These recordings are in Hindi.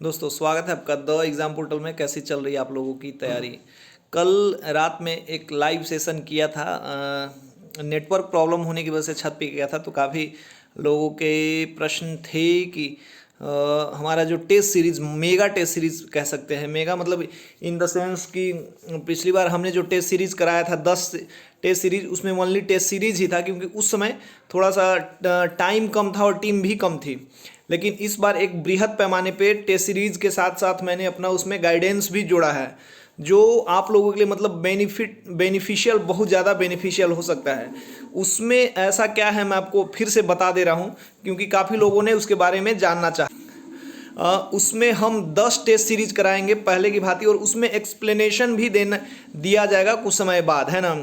दोस्तों स्वागत है आपका द एग्ज़ाम पोर्टल में। कैसी चल रही है आप लोगों की तैयारी। कल रात में एक लाइव सेशन किया था। नेटवर्क प्रॉब्लम होने की वजह से छत पे गया था, तो काफ़ी लोगों के प्रश्न थे कि हमारा जो test series, mega test series कह सकते हैं। मेगा मतलब इन द सेंस कि पिछली बार हमने जो टेस्ट सीरीज़ कराया था 10 टेस्ट सीरीज़, उसमें ओनली टेस्ट सीरीज़ ही था, क्योंकि उस समय थोड़ा सा टाइम कम था और टीम भी कम थी। लेकिन इस बार एक बृहद पैमाने पे टेस्ट सीरीज़ के साथ साथ मैंने अपना उसमें गाइडेंस भी जोड़ा है, जो आप लोगों के लिए मतलब बेनिफिशियल, बहुत ज़्यादा बेनिफिशियल हो सकता है। उसमें ऐसा क्या है मैं आपको फिर से बता दे रहा हूँ, क्योंकि काफ़ी लोगों ने उसके बारे में जानना चाहा। उसमें हम 10 टेस्ट सीरीज कराएंगे पहले की भांति, और उसमें एक्सप्लेनेशन भी दिया जाएगा कुछ समय बाद, है ना।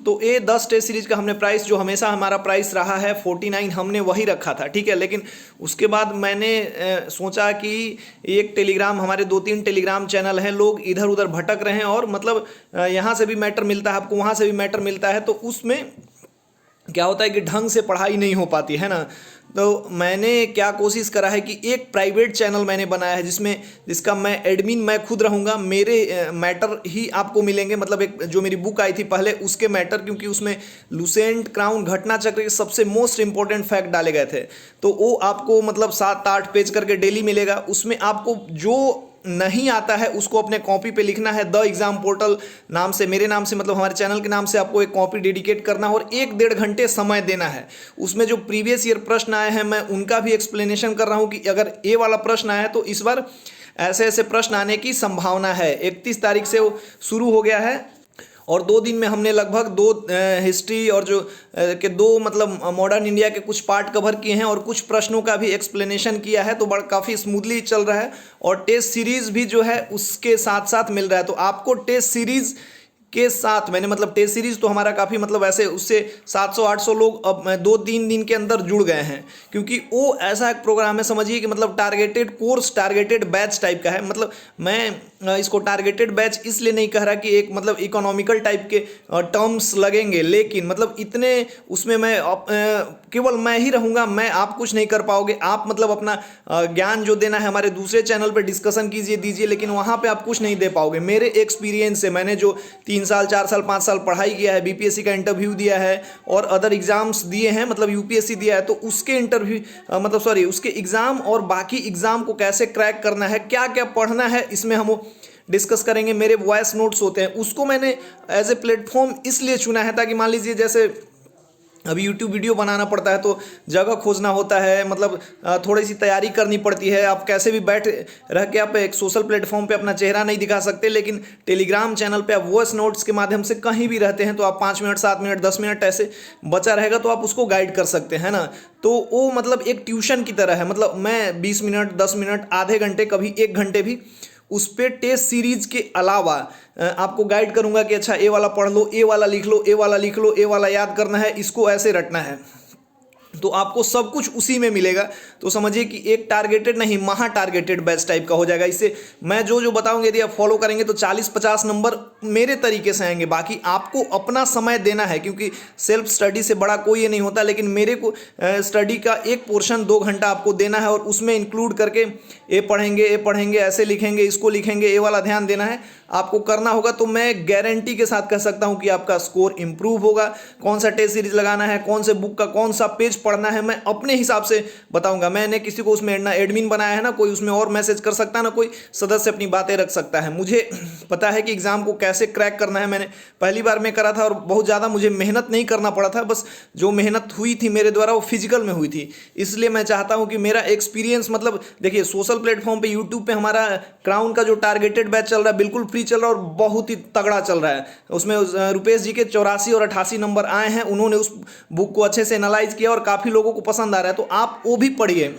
तो ये 10 टेस्ट सीरीज का हमने प्राइस, जो हमेशा हमारा प्राइस रहा है 49, हमने वही रखा था, ठीक है। लेकिन उसके बाद मैंने सोचा कि एक टेलीग्राम, हमारे 2-3 टेलीग्राम चैनल हैं, लोग इधर उधर भटक रहे हैं और मतलब यहाँ से भी मैटर मिलता है आपको, वहाँ से भी मैटर मिलता है, तो उसमें क्या होता है कि ढंग से पढ़ाई नहीं हो पाती है ना। तो मैंने क्या कोशिश करा है कि एक प्राइवेट चैनल मैंने बनाया है, जिसका मैं एडमिन मैं खुद रहूँगा। मेरे मैटर ही आपको मिलेंगे, मतलब एक जो मेरी बुक आई थी पहले उसके मैटर, क्योंकि उसमें लुसेंट, क्राउन, घटना चक्र के सबसे मोस्ट इंपॉर्टेंट फैक्ट डाले गए थे। तो वो आपको मतलब 7-8 पेज करके डेली मिलेगा। उसमें आपको जो नहीं आता है उसको अपने कॉपी पे लिखना है। द एग्जाम पोर्टल नाम से, मेरे नाम से, मतलब हमारे चैनल के नाम से आपको एक कॉपी डेडिकेट करना है और 1-1.5 घंटे समय देना है। उसमें जो प्रीवियस ईयर प्रश्न आए हैं मैं उनका भी एक्सप्लेनेशन कर रहा हूं कि अगर ये वाला प्रश्न आया है तो इस बार ऐसे ऐसे प्रश्न आने की संभावना है। 31 तारीख से वो शुरू हो गया है और 2 दिन में हमने लगभग 2 हिस्ट्री और जो के 2 मतलब मॉडर्न इंडिया के कुछ पार्ट कवर किए हैं और कुछ प्रश्नों का भी एक्सप्लेनेशन किया है। तो बड़ा काफ़ी स्मूथली चल रहा है और टेस्ट सीरीज़ भी जो है उसके साथ साथ मिल रहा है। तो आपको टेस्ट सीरीज़ के साथ मैंने मतलब टेस्ट सीरीज तो हमारा काफ़ी मतलब ऐसे उससे 700-800 लोग अब 2-3 दिन के अंदर जुड़ गए हैं, क्योंकि वो ऐसा एक प्रोग्राम है, समझिए कि मतलब targeted course, targeted batch type का है। मतलब मैं इसको टारगेटेड बैच इसलिए नहीं कह रहा कि एक मतलब इकोनॉमिकल टाइप के टर्म्स लगेंगे, लेकिन मतलब इतने उसमें मैं केवल मैं ही रहूँगा, मैं आप कुछ नहीं कर पाओगे। आप मतलब अपना ज्ञान जो देना है हमारे दूसरे चैनल पर डिस्कशन कीजिए, दीजिए, लेकिन वहाँ पर आप कुछ नहीं दे पाओगे। मेरे एक्सपीरियंस से, मैंने जो 3 साल 4 साल 5 साल पढ़ाई किया है, बीपीएससी का इंटरव्यू दिया है और अदर एग्जाम्स दिए हैं, मतलब यूपीएससी दिया है, तो उसके इंटरव्यू मतलब सॉरी उसके एग्ज़ाम और बाकी एग्ज़ाम को कैसे क्रैक करना है, क्या क्या पढ़ना है, इसमें हम डिस्कस करेंगे। मेरे वॉइस नोट्स होते हैं, उसको मैंने एज ए प्लेटफॉर्म इसलिए चुना है ताकि मान लीजिए जैसे अभी यूट्यूब वीडियो बनाना पड़ता है तो जगह खोजना होता है, मतलब थोड़ी सी तैयारी करनी पड़ती है। आप कैसे भी बैठ रह के आप एक सोशल प्लेटफॉर्म पे अपना चेहरा नहीं दिखा सकते, लेकिन टेलीग्राम चैनल पे आप वॉइस नोट्स के माध्यम से कहीं भी रहते हैं तो आप 5 मिनट, 7 मिनट, 10 मिनट ऐसे बचा रहेगा तो आप उसको गाइड कर सकते हैं ना। तो वो मतलब एक ट्यूशन की तरह है। मतलब मैं 20 मिनट, 10 मिनट, आधे घंटे, कभी 1 घंटे भी उस पर टेस्ट सीरीज के अलावा आपको गाइड करूंगा कि अच्छा ये वाला पढ़ लो, ये वाला लिख लो, ये वाला लिख लो, ये वाला याद करना है, इसको ऐसे रटना है। तो आपको सब कुछ उसी में मिलेगा। तो समझिए कि एक टारगेटेड नहीं, महा टारगेटेड बैच टाइप का हो जाएगा। इससे मैं जो जो बताऊंगा यदि आप फॉलो करेंगे तो 40-50 नंबर मेरे तरीके से आएंगे। बाकी आपको अपना समय देना है, क्योंकि सेल्फ स्टडी से बड़ा कोई ये नहीं होता। लेकिन मेरे को स्टडी का एक पोर्शन 2 घंटा आपको देना है और उसमें इंक्लूड करके ये पढ़ेंगे, ऐसे लिखेंगे, इसको लिखेंगे, ये वाला ध्यान देना है, आपको करना होगा। तो मैं गारंटी के साथ कह सकता हूं कि आपका स्कोर इंप्रूव होगा। कौन सा टेस्ट सीरीज लगाना है, कौन से बुक का कौन सा पेज पढ़ना है, मैं अपने हिसाब से बताऊंगा। मैंने किसी को उसमें ना एडमिन बनाया है, ना कोई उसमें और मैसेज कर सकता है, ना कोई सदस्य अपनी बातें रख सकता है। मुझे पता है कि एग्जाम को कैसे क्रैक करना है। मैंने पहली बार में करा था और बहुत ज़्यादा मुझे मेहनत नहीं करना पड़ा था। बस जो मेहनत हुई थी मेरे द्वारा वो फिजिकल में हुई थी। इसलिए मैं चाहता हूँ कि मेरा एक्सपीरियंस, मतलब देखिए सोशल प्लेटफॉर्म पे, यूट्यूब पे हमारा क्राउन का जो टारगेटेड बैच चल रहा है बिल्कुल फ्री चल रहा है और बहुत ही तगड़ा चल रहा है। उसमें रुपेश जी के 84 और 88 नंबर आए हैं। उन्होंने उस बुक को अच्छे से एनालाइज किया और काफ़ी लोगों को पसंद आ रहा है। तो आप वो भी पढ़िए,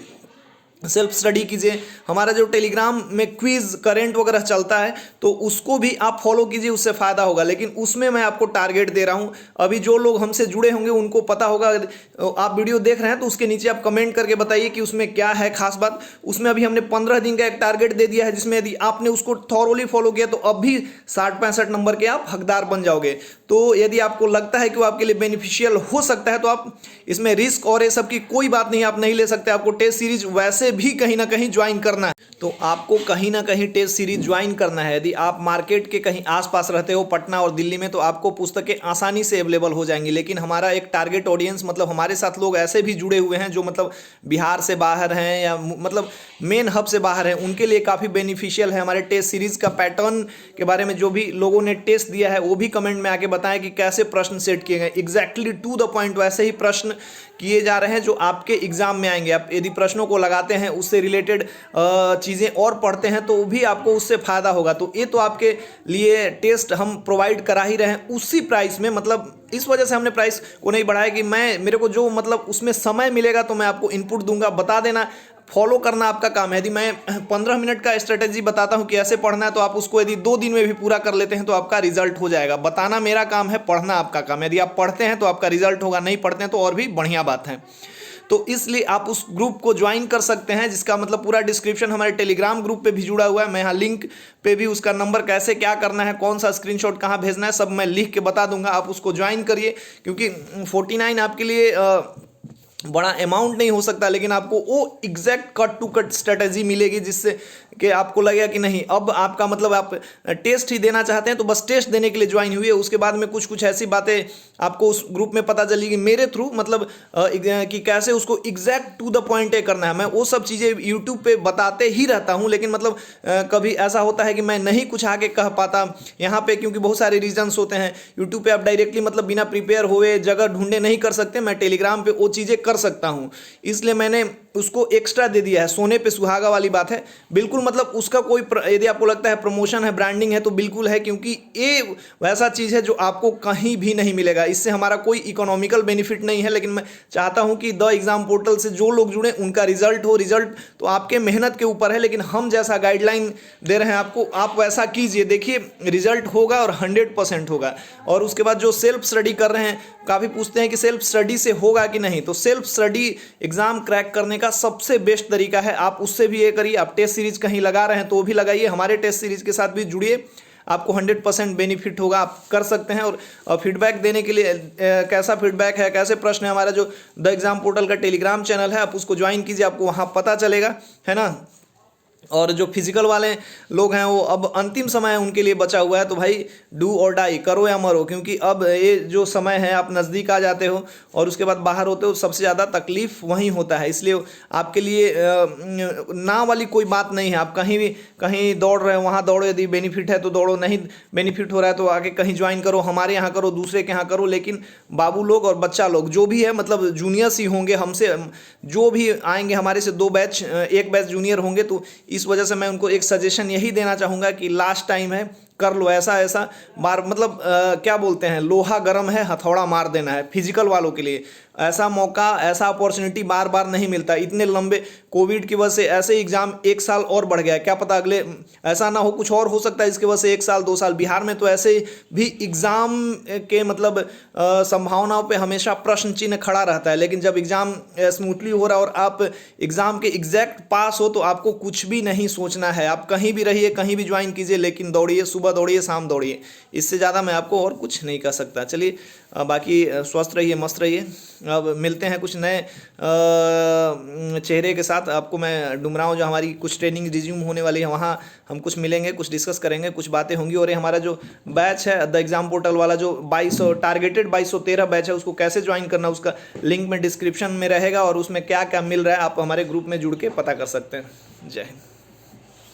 सेल्फ स्टडी कीजिए। हमारा जो टेलीग्राम में क्विज, करेंट वगैरह चलता है तो उसको भी आप फॉलो कीजिए, उससे फ़ायदा होगा। लेकिन उसमें मैं आपको टारगेट दे रहा हूँ। अभी जो लोग हमसे जुड़े होंगे उनको पता होगा। आप वीडियो देख रहे हैं तो उसके नीचे आप कमेंट करके बताइए कि उसमें क्या है खास बात। उसमें अभी हमने 15 दिन का एक टारगेट दे दिया है, जिसमें यदि आपने उसको थॉरोली फॉलो किया तो अब भी 60-65 नंबर के आप हकदार बन जाओगे। तो यदि आपको लगता है कि वो आपके लिए बेनिफिशियल हो सकता है तो आप इसमें रिस्क और ये सब की कोई बात नहीं, आप नहीं ले सकते। आपको टेस्ट सीरीज वैसे भी कहीं ना कहीं ज्वाइन करना है तो आपको कहीं ना कहीं टेस्ट सीरीज ज्वाइन करना है। यदि आप मार्केट के कहीं आसपास रहते हो पटना और दिल्ली में तो आपको पुस्तकें आसानी से अवेलेबल हो जाएंगी। लेकिन हमारा एक टारगेट ऑडियंस मतलब हमारे साथ लोग ऐसे भी जुड़े हुए हैं जो मतलब बिहार से बाहर हैं या मतलब मेन हब से बाहर हैं, उनके लिए काफ़ी बेनिफिशियल है हमारे टेस्ट सीरीज का पैटर्न के बारे में। जो भी लोगों ने टेस्ट दिया है वो भी कमेंट में आके बताएं कि कैसे प्रश्न सेट किए गए, एग्जैक्टली टू द पॉइंट वैसे ही प्रश्न किए जा रहे हैं जो आपके एग्जाम में आएंगे। आप यदि प्रश्नों को लगाते हैं उससे रिलेटेड चीज़ें और पढ़ते हैं तो भी आपको उससे फायदा होगा। तो ये तो आपके लिए टेस्ट हम प्रोवाइड करा ही रहे हैं उसी प्राइस में, मतलब इस वजह से हमने प्राइस को नहीं बढ़ाया कि मेरे को जो मतलब उसमें समय मिलेगा तो मैं आपको इनपुट दूंगा, बता देना, फॉलो करना आपका काम है। यदि मैं 15 मिनट का स्ट्रेटेजी बताता हूं कि ऐसे पढ़ना है तो आप उसको यदि 2 दिन में भी पूरा कर लेते हैं तो आपका रिजल्ट हो जाएगा। बताना मेरा काम है, पढ़ना आपका काम है। यदि आप पढ़ते हैं तो आपका रिजल्ट होगा, नहीं पढ़ते हैं तो और भी बढ़िया बात है। तो इसलिए आप उस ग्रुप को ज्वाइन कर सकते हैं जिसका मतलब पूरा डिस्क्रिप्शन हमारे टेलीग्राम ग्रुप पे भी जुड़ा हुआ है। मैं यहाँ लिंक पे भी उसका नंबर कैसे क्या करना है, कौन सा स्क्रीनशॉट कहाँ भेजना है, सब मैं लिख के बता दूंगा। आप उसको ज्वाइन करिए क्योंकि 49 आपके लिए बड़ा अमाउंट नहीं हो सकता, लेकिन आपको वो exact cut to cut strategy मिलेगी जिससे कि आपको लगेगा कि नहीं अब आपका मतलब आप टेस्ट ही देना चाहते हैं तो बस टेस्ट देने के लिए ज्वाइन हुई है। उसके बाद में कुछ कुछ ऐसी बातें आपको उस ग्रुप में पता चलेगी मेरे थ्रू, मतलब कि कैसे उसको एग्जैक्ट टू द पॉइंट करना है। मैं वो सब चीज़ें यूट्यूब पे बताते ही रहता हूँ, लेकिन मतलब कभी ऐसा होता है कि मैं नहीं कुछ आगे कह पाता यहाँ पे क्योंकि बहुत सारे रीजंस होते हैं। यूट्यूब पे आप डायरेक्टली मतलब बिना प्रिपेयर हुए जगह ढूंढे नहीं कर सकते, मैं टेलीग्राम पे वो चीज़ें कर सकता हूँ, इसलिए मैंने उसको एक्स्ट्रा दे दिया है। सोने पे सुहागा वाली बात है बिल्कुल, मतलब उसका कोई यदि आपको लगता है प्रमोशन है, ब्रांडिंग है तो बिल्कुल है, क्योंकि ये वैसा चीज़ है जो आपको कहीं भी नहीं मिलेगा। इससे हमारा कोई इकोनॉमिकल बेनिफिट नहीं है, लेकिन मैं चाहता हूं कि द एग्जाम पोर्टल से जो लोग जुड़े उनका रिजल्ट हो। रिजल्ट तो आपके मेहनत के ऊपर है, लेकिन हम जैसा गाइडलाइन दे रहे हैं आपको, आप वैसा कीजिए, देखिए रिजल्ट होगा और 100% होगा। और उसके बाद जो सेल्फ स्टडी कर रहे हैं, काफ़ी पूछते हैं कि सेल्फ स्टडी से होगा कि नहीं, तो सेल्फ स्टडी एग्जाम क्रैक करने का सबसे बेस्ट तरीका है। आप उससे भी ये करिए, आप टेस्ट सीरीज कहीं लगा रहे हैं तो भी लगाइए, हमारे टेस्ट सीरीज के साथ भी जुड़िए, आपको 100% बेनिफिट होगा, आप कर सकते हैं। और फीडबैक देने के लिए कैसा फीडबैक है, कैसे प्रश्न है, हमारा जो द एग्जाम पोर्टल का टेलीग्राम चैनल है आप उसको ज्वाइन कीजिए, आपको वहाँ पता चलेगा, है ना। और जो फिजिकल वाले लोग हैं वो अब अंतिम समय है उनके लिए बचा हुआ है, तो भाई डू और डाई, करो या मरो, क्योंकि अब ये जो समय है आप नज़दीक आ जाते हो और उसके बाद बाहर होते हो, सबसे ज़्यादा तकलीफ वहीं होता है। इसलिए आपके लिए ना वाली कोई बात नहीं है। आप कहीं भी कहीं दौड़ रहे हो वहाँ दौड़ो, यदि बेनिफिट है तो दौड़ो, नहीं बेनिफिट हो रहा है तो आगे कहीं ज्वाइन करो, हमारे यहाँ करो, दूसरे के यहाँ करो। लेकिन बाबू लोग और बच्चा लोग जो भी है, मतलब जूनियर्स ही होंगे हमसे, जो भी आएंगे हमारे से 2 बैच, 1 बैच जूनियर होंगे, तो इस वजह से मैं उनको एक सजेशन यही देना चाहूँगा कि लास्ट टाइम है, कर लो ऐसा ऐसा बार, मतलब क्या बोलते हैं, लोहा गर्म है हथौड़ा मार देना है। फिजिकल वालों के लिए ऐसा मौका, ऐसा अपॉर्चुनिटी बार बार नहीं मिलता। इतने लंबे कोविड की वजह से ऐसे एग्जाम 1 साल और बढ़ गया है, क्या पता अगले ऐसा ना हो, कुछ और हो सकता है इसकी वजह से 1 साल 2 साल। बिहार में तो ऐसे भी एग्ज़ाम के मतलब संभावनाओं पे हमेशा प्रश्न चिन्ह खड़ा रहता है, लेकिन जब एग्ज़ाम स्मूथली हो रहा और आप एग्ज़ाम के एग्जैक्ट पास हो तो आपको कुछ भी नहीं सोचना है। आप कहीं भी रहिए, कहीं भी ज्वाइन कीजिए, लेकिन दौड़िए, सुबह दौड़िए, शाम दौड़िए, इससे ज़्यादा मैं आपको और कुछ नहीं कर सकता। चलिए बाकी स्वस्थ रहिए, मस्त रहिए। अब मिलते हैं कुछ नए चेहरे के साथ। आपको मैं डुमरांव जो हमारी कुछ ट्रेनिंग रिज्यूम होने वाली है वहाँ हम कुछ मिलेंगे, कुछ डिस्कस करेंगे, कुछ बातें होंगी। और ये हमारा जो बैच है द एग्जाम पोर्टल वाला, जो 2200 टारगेटेड 2213 बैच है, उसको कैसे ज्वाइन करना उसका लिंक में डिस्क्रिप्शन में रहेगा और उसमें क्या क्या मिल रहा है आप हमारे ग्रुप में जुड़ के पता कर सकते हैं। जय हिंद।